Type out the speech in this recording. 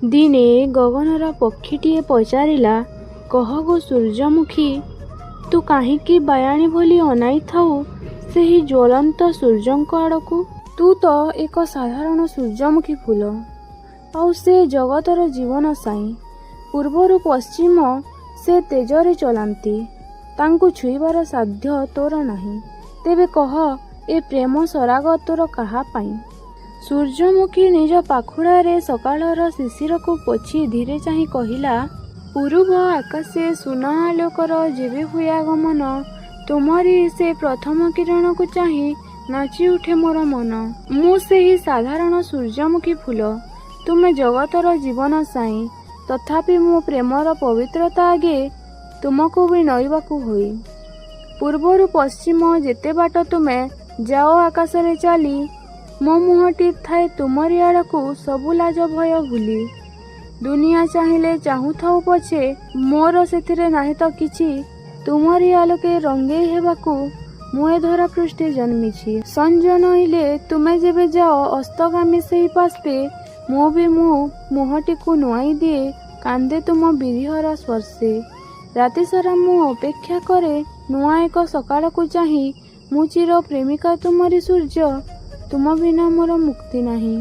ଦିନେ ଗଗନର ପକ୍ଷୀଟିଏ ପଚାରିଲା, କହ ଗୋ ସୂର୍ଯ୍ୟମୁଖୀ, ତୁ କାହିଁକି ବାୟାଣୀ ଭଳି ଅନାଇଥାଉ ସେହି ଜ୍ୱଳନ୍ତ ସୂର୍ଯ୍ୟଙ୍କ ଆଡ଼କୁ? ତୁ ତ ଏକ ସାଧାରଣ ସୂର୍ଯ୍ୟମୁଖୀ ଫୁଲ, ଆଉ ସେ ଜଗତର ଜୀବନ ସାଇଁ। ପୂର୍ବରୁ ପଶ୍ଚିମ ସେ ତେଜରେ ଚଲାନ୍ତି, ତାଙ୍କୁ ଛୁଇଁବାର ସାଧ୍ୟ ତୋର ନାହିଁ। ତେବେ କହ, ଏ ପ୍ରେମ ସରାଗ ତୋର କାହା ପାଇଁ? ସୂର୍ଯ୍ୟମୁଖୀ ନିଜ ପାଖୁଡ଼ାରେ ସକାଳର ଶିଶିରକୁ ପୋଛି ଧୀରେ ଚାହିଁ କହିଲା, ପୂର୍ବ ଆକାଶେ ସୁନା ଆଲୋକର ଯେବେ ହୁଏ ଆଗମନ, ତୁମରି ସେ ପ୍ରଥମ କିରଣକୁ ଚାହିଁ ନାଚି ଉଠେ ମୋର ମନ। ମୁଁ ସେହି ସାଧାରଣ ସୂର୍ଯ୍ୟମୁଖୀ ଫୁଲ, ତୁମେ ଜଗତର ଜୀବନ ସାଇଁ। ତଥାପି ମୋ ପ୍ରେମର ପବିତ୍ରତା ଆଗେ ତୁମକୁ ବି ନଇବାକୁ ହୁଏ। ପୂର୍ବରୁ ପଶ୍ଚିମ ଯେତେ ବାଟ ତୁମେ ଯାଅ ଆକାଶରେ ଚାଲି, ମୋ ମୁହଁଟି ଥାଏ ତୁମରି ଆଡ଼କୁ ସବୁ ଲାଜ ଭୟ ଭୁଲି। ଦୁନିଆ ଚାହିଁଲେ ଚାହୁଁଥାଉ ପଛେ, ମୋର ସେଥିରେ ନାହିଁ ତ କିଛି। ତୁମରି ଆଲୋକେ ରଙ୍ଗେଇ ହେବାକୁ ମୁଁ ଏ ଧରା ପୃଷ୍ଠେ ଜନ୍ମିଛି। ସଞ୍ଜ ନଇଲେ ତୁମେ ଯେବେ ଯାଅ ଅସ୍ତଗାମୀ ସେହି ପାର୍ଶ୍ୱେ, ମୁଁ ବି ମୋ ମୁହଁଟିକୁ ନୁଆଇ ଦିଏ, କାନ୍ଦେ ତୁମ ବିରିହର ସ୍ପର୍ଶେ। ରାତିସାରା ମୁଁ ଅପେକ୍ଷା କରେ ନୂଆ ଏକ ସକାଳକୁ ଚାହିଁ। ମୁଁ ଚିର ପ୍ରେମିକା ତୁମରି ସୂର୍ଯ୍ୟ, ତୁମ ବିନା ମୋର ମୁକ୍ତି ନାହିଁ।